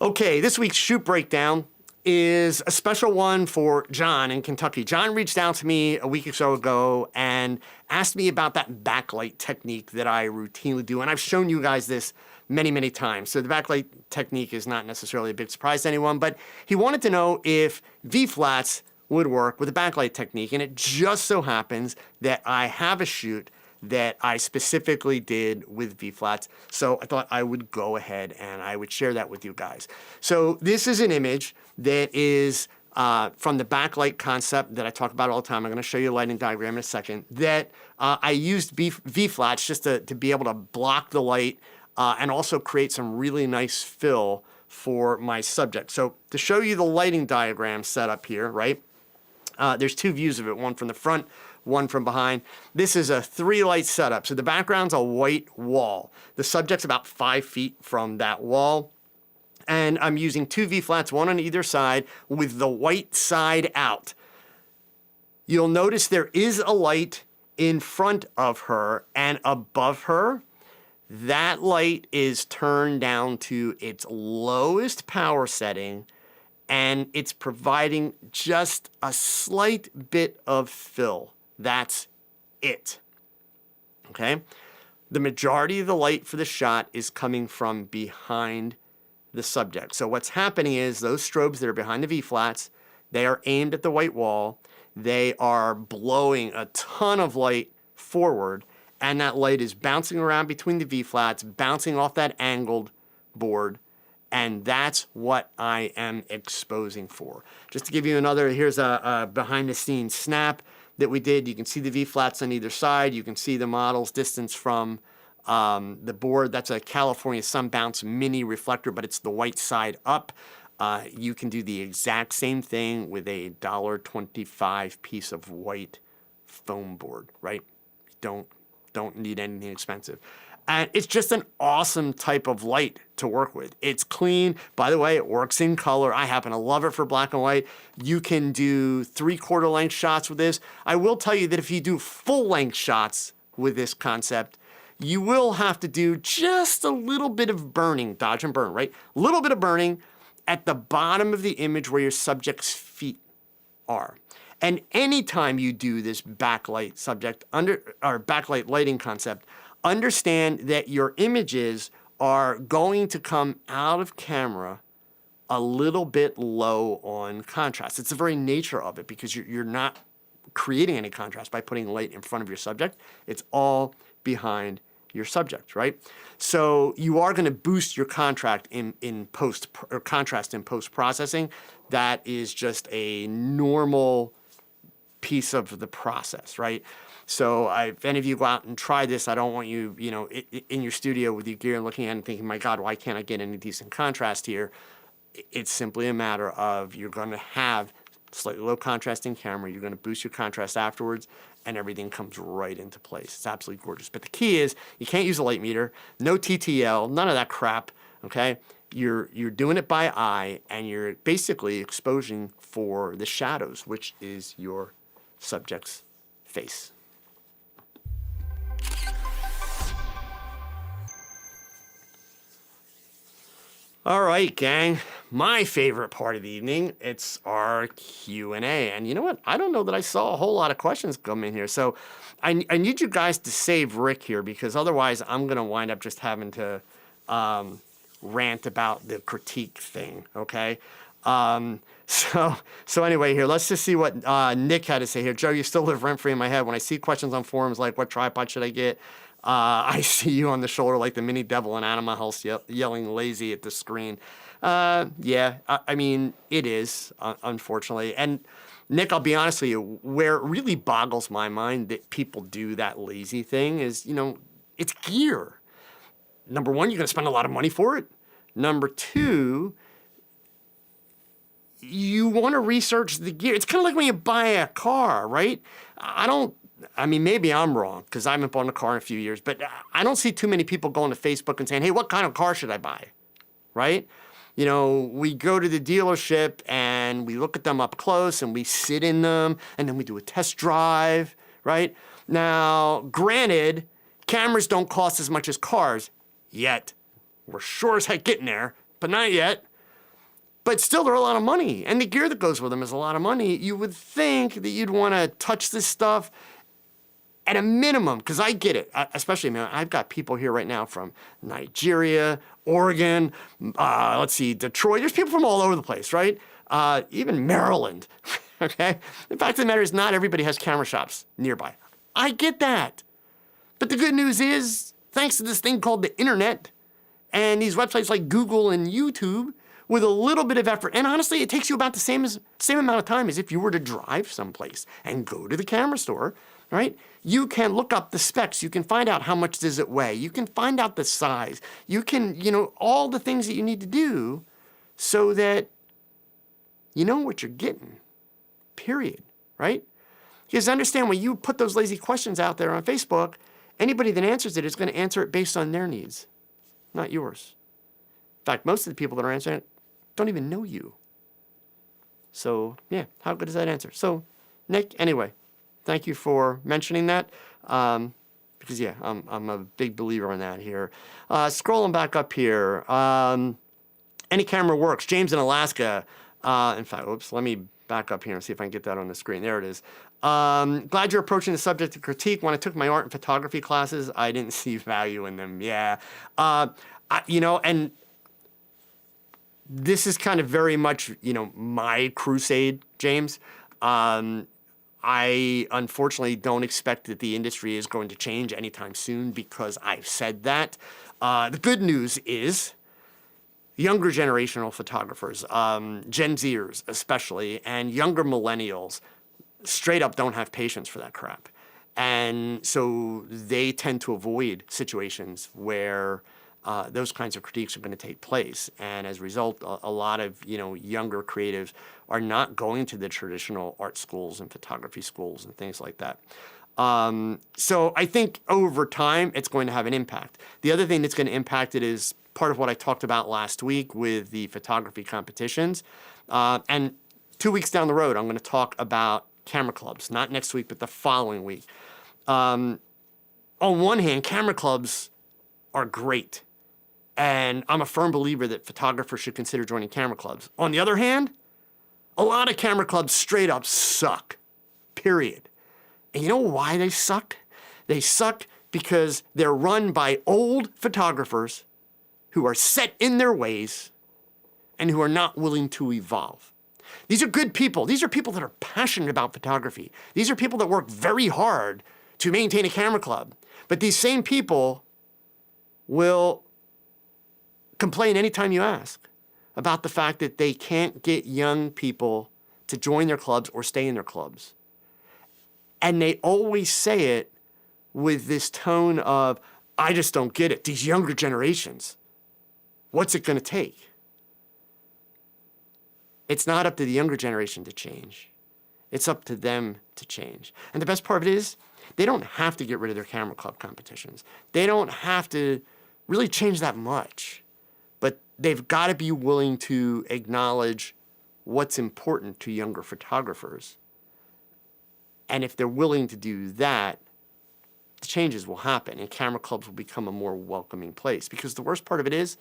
Okay, this week's shoot breakdown is a special one for John in Kentucky. John reached out to me a week or so ago and asked me about that backlight technique that I routinely do. And I've shown you guys this many, many times. So the backlight technique is not necessarily a big surprise to anyone, but he wanted to know if V-flats would work with the backlight technique. And it just so happens that I have a shoot that I specifically did with V-flats. So I thought I would go ahead and I would share that with you guys. So this is an image that is from the backlight concept that I talk about all the time. I'm going to show you a lighting diagram in a second. That I used V-flats just to be able to block the light and also create some really nice fill for my subject. So to show you the lighting diagram set up here, right? There's two views of it, one from the front, one from behind. This is a 3-light setup. So the background's a white wall. The subject's about 5 feet from that wall. And I'm using 2 V-flats, one on either side, with the white side out. You'll notice there is a light in front of her and above her. That light is turned down to its lowest power setting, and it's providing just a slight bit of fill. That's it. Okay? The majority of the light for the shot is coming from behind the subject. So what's happening is those strobes that are behind the V-flats, they are aimed at the white wall. They are blowing a ton of light forward, and that light is bouncing around between the V-flats, bouncing off that angled board, and that's what I am exposing for. Just to give you another, here's a behind-the-scenes snap that we did. You can see the V-flats on either side. You can see the model's distance from the board. That's a California Sunbounce mini reflector, but it's the white side up. You can do the exact same thing with a $1.25 piece of white foam board, right? Don't need anything expensive. And it's just an awesome type of light to work with. It's clean. By the way, it works in color. I happen to love it for black and white. You can do 3/4 length shots with this. I will tell you that if you do full length shots with this concept, you will have to do just a little bit of burning, dodge and burn, right? A little bit of burning at the bottom of the image where your subject's feet are. And anytime you do this backlight subject or backlight lighting concept, understand that your images are going to come out of camera a little bit low on contrast. It's the very nature of it, because you're not creating any contrast by putting light in front of your subject. It's all behind your subject, right? So you are going to boost your contrast in post processing. That is just a normal piece of the process, right? So if any of you go out and try this, I don't want you, in your studio with your gear and looking at it and thinking, my God, why can't I get any decent contrast here? It's simply a matter of you're going to have slightly low contrasting camera. You're going to boost your contrast afterwards, and everything comes right into place. It's absolutely gorgeous. But the key is you can't use a light meter, no TTL, none of that crap, okay? You're doing it by eye, and you're basically exposing for the shadows, which is your subject's face. All right, gang. My favorite part of the evening, it's our Q&A. And you know what? I don't know that I saw a whole lot of questions come in here. So I need you guys to save Rick here, because otherwise I'm going to wind up just having to rant about the critique thing, okay? So anyway, here, let's just see what Nick had to say here. Joe, you still live rent-free in my head. When I see questions on forums like, what tripod should I get? I see you on the shoulder like the mini devil in Animal House yelling lazy at the screen. Yeah, I mean, it is, unfortunately. And Nick, I'll be honest with you, where it really boggles my mind that people do that lazy thing is, it's gear. Number one, you're going to spend a lot of money for it. Number two, you want to research the gear. It's kind of like when you buy a car, right? I mean, maybe I'm wrong, because I haven't bought a car in a few years, but I don't see too many people going to Facebook and saying, hey, what kind of car should I buy, right? We go to the dealership and we look at them up close and we sit in them and then we do a test drive, right? Now, granted, cameras don't cost as much as cars yet. We're sure as heck getting there, but not yet. But still, they're a lot of money, and the gear that goes with them is a lot of money. You would think that you'd want to touch this stuff at a minimum, because I get it, especially, man, I've got people here right now from Nigeria, Oregon, Detroit. There's people from all over the place, right? Even Maryland, okay? The fact of the matter is not everybody has camera shops nearby. I get that. But the good news is, thanks to this thing called the internet and these websites like Google and YouTube, with a little bit of effort, and honestly, it takes you about the same amount of time as if you were to drive someplace and go to the camera store, right? You can look up the specs. You can find out how much does it weigh. You can find out the size. You can, all the things that you need to do so that you know what you're getting, period, right? Because understand, when you put those lazy questions out there on Facebook, anybody that answers it is going to answer it based on their needs, not yours. In fact, most of the people that are answering it don't even know you. So, yeah, how good is that answer? So, Nick, anyway, thank you for mentioning that. Because, yeah, I'm a big believer in that here. Scrolling back up here. Any camera works. James in Alaska. In fact, oops, let me back up here and see if I can get that on the screen. There it is. Glad you're approaching the subject of critique. When I took my art and photography classes, I didn't see value in them. Yeah. And this is kind of very much, my crusade, James. I unfortunately don't expect that the industry is going to change anytime soon, because I've said that. The good news is younger generational photographers, Gen Zers especially, and younger millennials straight up don't have patience for that crap. And so they tend to avoid situations where those kinds of critiques are going to take place. And as a result, a lot of, younger creatives are not going to the traditional art schools and photography schools and things like that. So I think over time, it's going to have an impact. The other thing that's going to impact it is part of what I talked about last week with the photography competitions. And 2 weeks down the road, I'm going to talk about camera clubs, not next week, but the following week. On one hand, camera clubs are great. And I'm a firm believer that photographers should consider joining camera clubs. On the other hand, a lot of camera clubs straight up suck. period. And you know why they suck? They suck because they're run by old photographers who are set in their ways and who are not willing to evolve. These are good people. These are people that are passionate about photography. These are people that work very hard to maintain a camera club. But these same people will complain anytime you ask about the fact that they can't get young people to join their clubs or stay in their clubs. And they always say it with this tone of, I just don't get it. These younger generations, what's it going to take? It's not up to the younger generation to change. It's up to them to change. And the best part of it is, they don't have to get rid of their camera club competitions. They don't have to really change that much. But they've got to be willing to acknowledge what's important to younger photographers. And if they're willing to do that, the changes will happen and camera clubs will become a more welcoming place. Because the worst part of it is,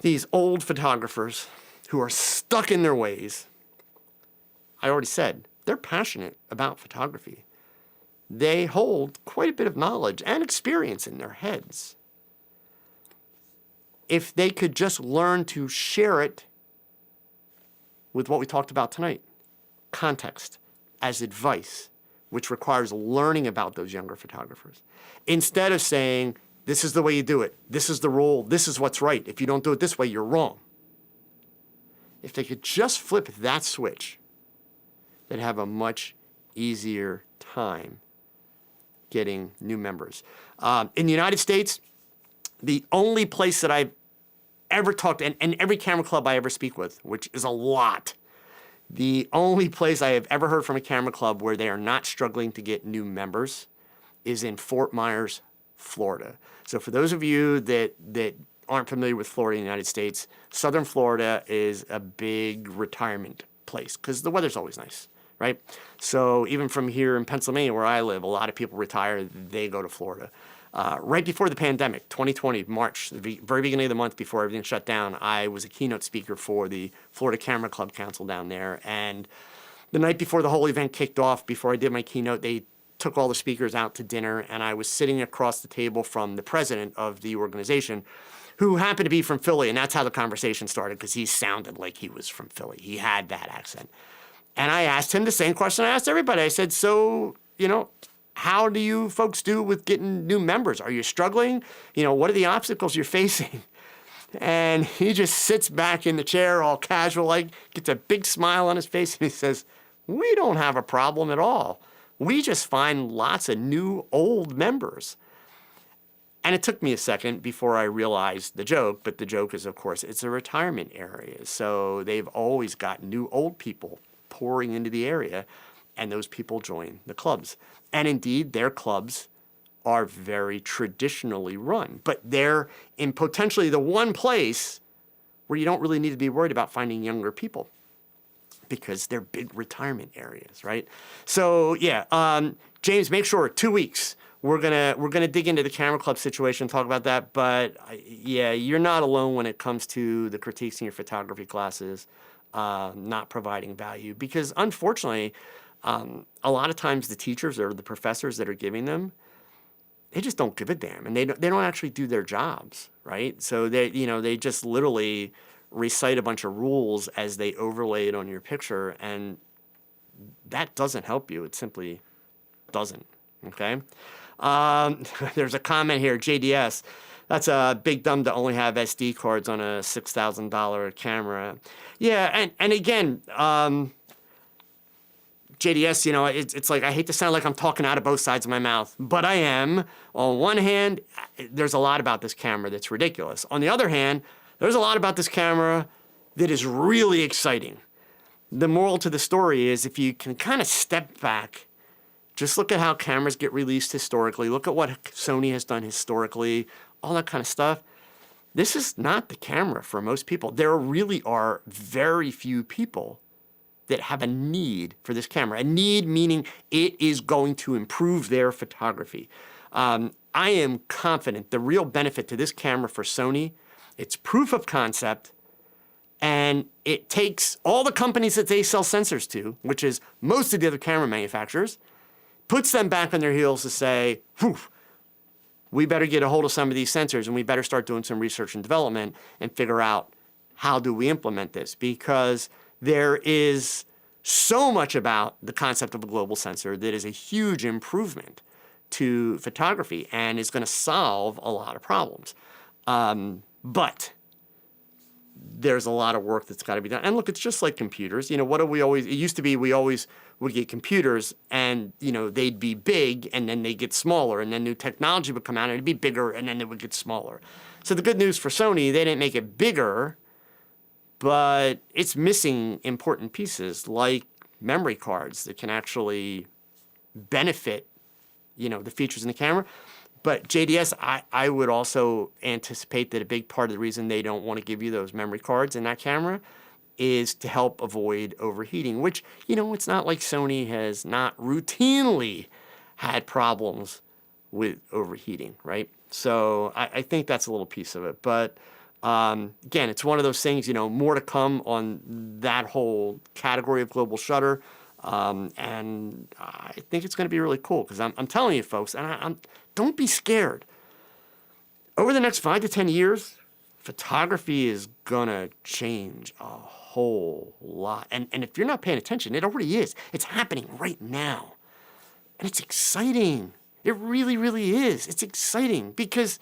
these old photographers who are stuck in their ways, I already said, they're passionate about photography. They hold quite a bit of knowledge and experience in their heads. If they could just learn to share it with what we talked about tonight, context as advice, which requires learning about those younger photographers, instead of saying, this is the way you do it, this is the rule, this is what's right, if you don't do it this way, you're wrong. If they could just flip that switch, they'd have a much easier time getting new members. In the United States, the only place that I've ever talked to, and every camera club I ever speak with, which is a lot, the only place I have ever heard from a camera club where they are not struggling to get new members is in Fort Myers, Florida. So for those of you that aren't familiar with Florida in the United States, Southern Florida is a big retirement place because the weather's always nice, right? So even from here in Pennsylvania where I live, a lot of people retire, they go to Florida. Right before the pandemic, 2020, March, the very beginning of the month before everything shut down, I was a keynote speaker for the Florida Camera Club Council down there. And the night before the whole event kicked off, before I did my keynote, they took all the speakers out to dinner, and I was sitting across the table from the president of the organization, who happened to be from Philly, and that's how the conversation started, because he sounded like he was from Philly. He had that accent. And I asked him the same question I asked everybody. I said, so, how do you folks do with getting new members? Are you struggling? What are the obstacles you're facing? And he just sits back in the chair all casual, like, gets a big smile on his face, and he says, we don't have a problem at all. We just find lots of new old members. And it took me a second before I realized the joke, but the joke is, of course, it's a retirement area. So they've always got new old people pouring into the area, and those people join the clubs. And indeed, their clubs are very traditionally run, but they're in potentially the one place where you don't really need to be worried about finding younger people, because they're big retirement areas, right? So yeah, James, make sure 2 weeks. We're gonna dig into the camera club situation, talk about that. But yeah, you're not alone when it comes to the critiques in your photography classes not providing value, because unfortunately, a lot of times the teachers or the professors that are giving them, they just don't give a damn, and they don't actually do their jobs, right? So they just literally recite a bunch of rules as they overlay it on your picture, and that doesn't help you. It simply doesn't, okay? There's a comment here, JDS, that's a big dumb to only have SD cards on a $6,000 camera. Yeah, and again, JDS, it's like, I hate to sound like I'm talking out of both sides of my mouth, but I am. On one hand, there's a lot about this camera that's ridiculous. On the other hand, there's a lot about this camera that is really exciting. The moral to the story is, if you can kind of step back, just look at how cameras get released historically, look at what Sony has done historically, all that kind of stuff. This is not the camera for most people. There really are very few people that have a need for this camera. A need meaning it is going to improve their photography. I am confident the real benefit to this camera for Sony, it's proof of concept, And it takes all the companies that they sell sensors to, which is most of the other camera manufacturers, puts them back on their heels to say, whew, we better get a hold of some of these sensors and we better start doing some research and development and figure out how do we implement this, because there is so much about the concept of a global sensor that is a huge improvement to photography and is going to solve a lot of problems. But there's a lot of work that's got to be done. And look, it's just like computers. You know, what do we always, it used to be we always would get computers and, you know, they'd be big and then they'd get smaller, and then new technology would come out and it'd be bigger and then it would get smaller. So the good news for Sony, they didn't make it bigger, but it's missing important pieces like memory cards that can actually benefit, you know, the features in the camera. But JDS, I would also anticipate that a big part of the reason they don't want to give you those memory cards in that camera is to help avoid overheating, which, you know, it's not like Sony has not routinely had problems with overheating, right? So I think that's a little piece of it. But again, it's one of those things, you know, more to come on that whole category of global shutter. And I think it's going to be really cool because I'm telling you, folks, and don't be scared. Over the next 5 to 10 years, photography is going to change a whole lot. And if you're not paying attention, it already is. It's happening right now. And it's exciting. It really, really is. It's exciting because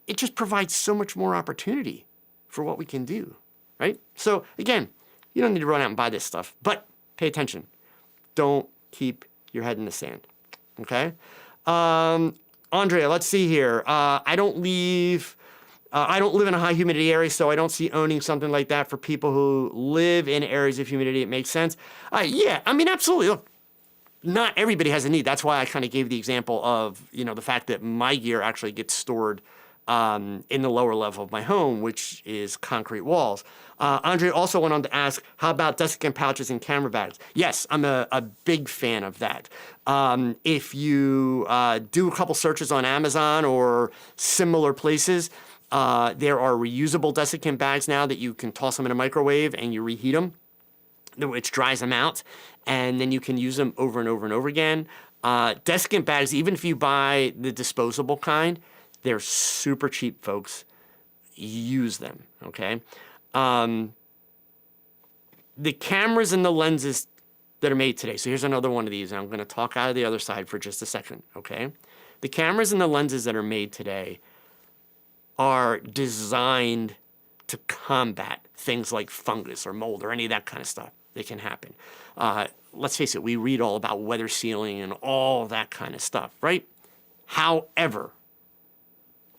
it just provides so much more opportunity for what we can do, right? So again, you don't need to run out and buy this stuff, but pay attention. Don't keep your head in the sand, okay? Andrea, let's see here. I don't live in a high humidity area, so I don't see owning something like that for people who live in areas of humidity. It makes sense. Yeah, I mean, absolutely. Look, not everybody has a need. That's why I kind of gave the example of, you know, the fact that my gear actually gets stored in the lower level of my home, which is concrete walls. Andre also went on to ask, how about desiccant pouches and camera bags? Yes, I'm a big fan of that. If you do a couple searches on Amazon or similar places, there are reusable desiccant bags now that you can toss them in a microwave and you reheat them, which dries them out, and then you can use them over and over and over again. Desiccant bags, even if you buy the disposable kind, they're super cheap, folks. Use them, okay? The cameras and the lenses that are made today. So here's another one of these, and I'm going to talk out of the other side for just a second, okay? The cameras and the lenses that are made today are designed to combat things like fungus or mold or any of that kind of stuff that can happen. Let's face it, we read all about weather sealing and all that kind of stuff, right? However,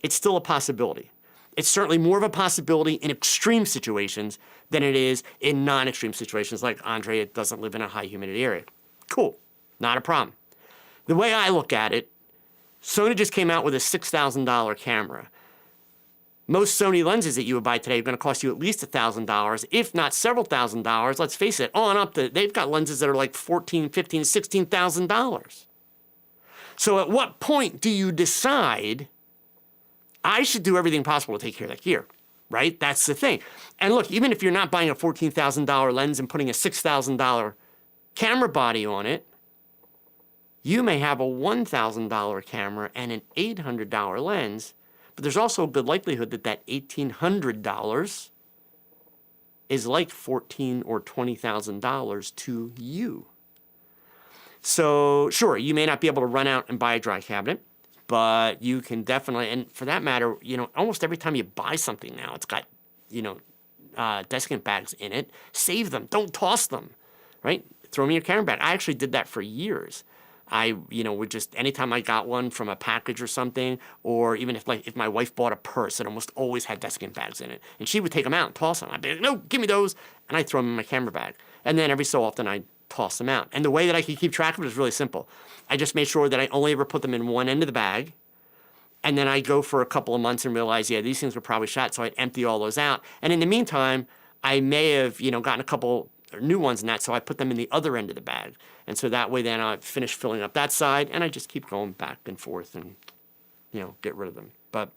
it's still a possibility. It's certainly more of a possibility in extreme situations than it is in non-extreme situations like Andre doesn't live in a high humidity area. Cool, not a problem. The way I look at it, Sony just came out with a $6,000 camera. Most Sony lenses that you would buy today are going to cost you at least $1,000, if not several $1,000s. Let's face it, on up to, they've got lenses that are like $14,000, $15,000, $16,000. So at what point do you decide I should do everything possible to take care of that gear, right? That's the thing. And look, even if you're not buying a $14,000 lens and putting a $6,000 camera body on it, you may have a $1,000 camera and an $800 lens, but there's also a good likelihood that that $1,800 is like $14,000 or $20,000 to you. So sure, you may not be able to run out and buy a dry cabinet, but you can definitely, and for that matter, you know, almost every time you buy something now, it's got, you know, desiccant bags in it. Save them. Don't toss them, right? Throw them in your camera bag. I actually did that for years. I, you know, would just, anytime I got one from a package or something, or even if my wife bought a purse, it almost always had desiccant bags in it. And she would take them out and toss them. I'd be like, no, give me those. And I'd throw them in my camera bag. And then every so often I'd toss them out. And the way that I could keep track of it is really simple. I just made sure that I only ever put them in one end of the bag. And then I go for a couple of months and realize, yeah, these things were probably shot. So I'd empty all those out. And in the meantime, I may have, you know, gotten a couple new ones in that. So I put them in the other end of the bag. And so that way then I finish filling up that side and I just keep going back and forth and, you know, get rid of them. But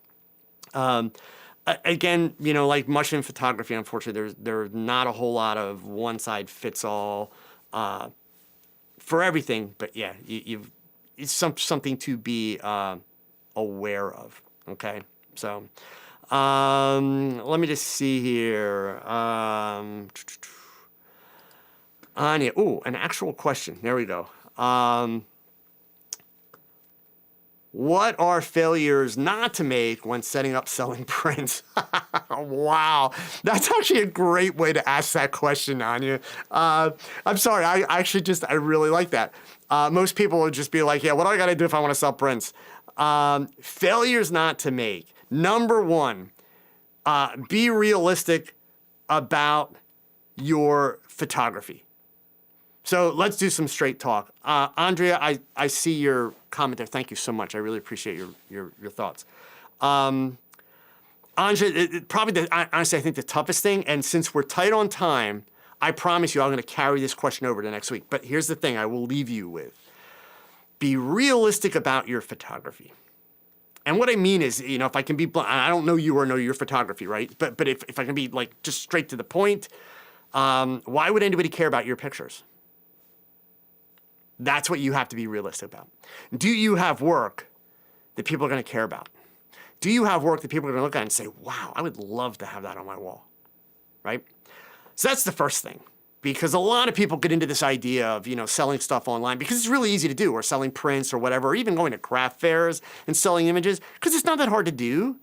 again, like much in photography, unfortunately, there's not a whole lot of one size fits all for everything. But yeah, it's something to be aware of. Okay, so let me just see here. Anya, an actual question. There we go. What are failures not to make when setting up selling prints? Wow, that's actually a great way to ask that question, Anya. I'm sorry, I really like that. Most people would just be like, yeah, what do I got to do if I want to sell prints? Failures not to make. Number one, be realistic about your photography. So let's do some straight talk. Andrea, I see your comment there. Thank you so much. I really appreciate your thoughts. Andrea, honestly, I think the toughest thing, and since we're tight on time, I promise you I'm going to carry this question over to next week. But here's the thing I will leave you with. Be realistic about your photography. And what I mean is, if I can be blunt, I don't know you or know your photography, right? But if I can be like just straight to the point, why would anybody care about your pictures? That's what you have to be realistic about. Do you have work that people are going to care about? Do you have work that people are going to look at and say, wow, I would love to have that on my wall, right? So that's the first thing, because a lot of people get into this idea of, selling stuff online because it's really easy to do, or selling prints or whatever, or even going to craft fairs and selling images because it's not that hard to do.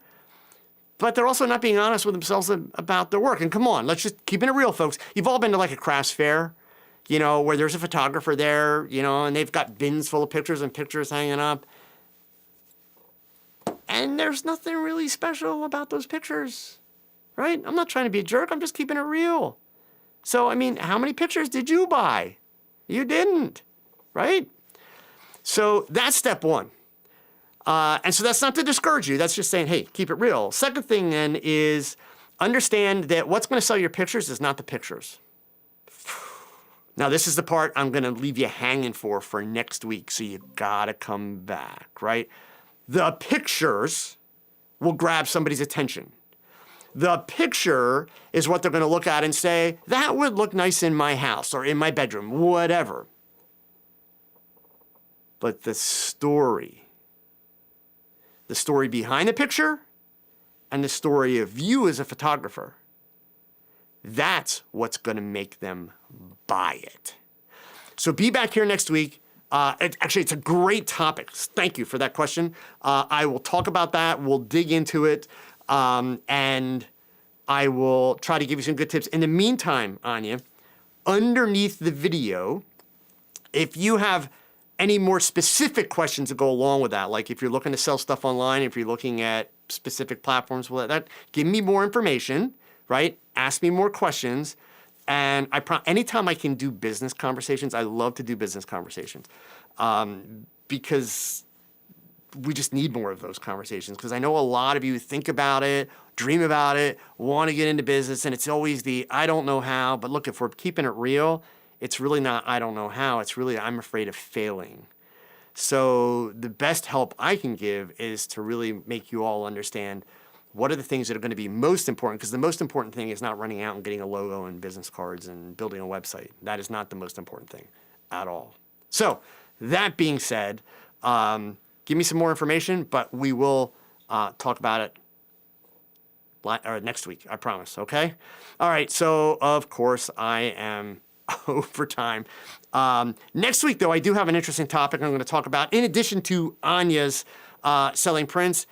But they're also not being honest with themselves about their work. And come on, let's just keep it real, folks. You've all been to like a crafts fair, where there's a photographer there, and they've got bins full of pictures and pictures hanging up. And there's nothing really special about those pictures, right? I'm not trying to be a jerk. I'm just keeping it real. So, how many pictures did you buy? You didn't, right? So that's step one. And so that's not to discourage you. That's just saying, hey, keep it real. Second thing then is understand that what's going to sell your pictures is not the pictures. Now, this is the part I'm going to leave you hanging for next week, so you got to come back, right? The pictures will grab somebody's attention. The picture is what they're going to look at and say, that would look nice in my house or in my bedroom, whatever. But the story behind the picture and the story of you as a photographer, that's what's going to make them buy it. So be back here next week. It's a great topic. Thank you for that question. I will talk about that. We'll dig into it. And I will try to give you some good tips. In the meantime, Anya, underneath the video, if you have any more specific questions that go along with that, like if you're looking to sell stuff online, if you're looking at specific platforms, give me more information, right? Ask me more questions. And anytime I can do business conversations, I love to do business conversations because we just need more of those conversations, because I know a lot of you think about it, dream about it, want to get into business, and it's always the I don't know how. But look, if we're keeping it real, it's really not I don't know how. It's really I'm afraid of failing. So the best help I can give is to really make you all understand what are the things that are going to be most important, because the most important thing is not running out and getting a logo and business cards and building a website. That is not the most important thing at all. So that being said, give me some more information, but we will talk about it next week, I promise, okay? All right, so of course I am over time. Next week, though, I do have an interesting topic I'm going to talk about, in addition to Anya's selling prints.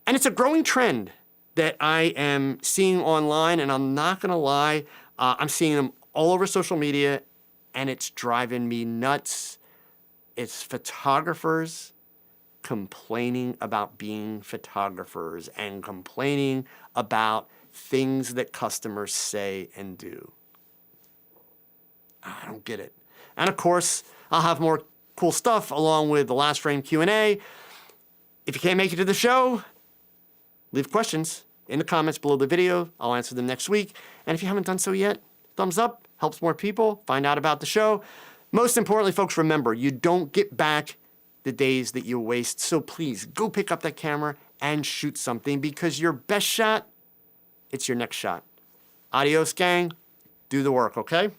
And it's a growing trend that I am seeing online, and I'm not going to lie, I'm seeing them all over social media, and it's driving me nuts. It's photographers complaining about being photographers and complaining about things that customers say and do. I don't get it. And of course, I'll have more cool stuff along with the Last Frame Q&A. If you can't make it to the show, leave questions in the comments below the video. I'll answer them next week. And if you haven't done so yet, thumbs up, helps more people find out about the show. Most importantly, folks, remember, you don't get back the days that you waste. So please go pick up that camera and shoot something, because your best shot it's your next shot. Adios, gang. Do the work, okay?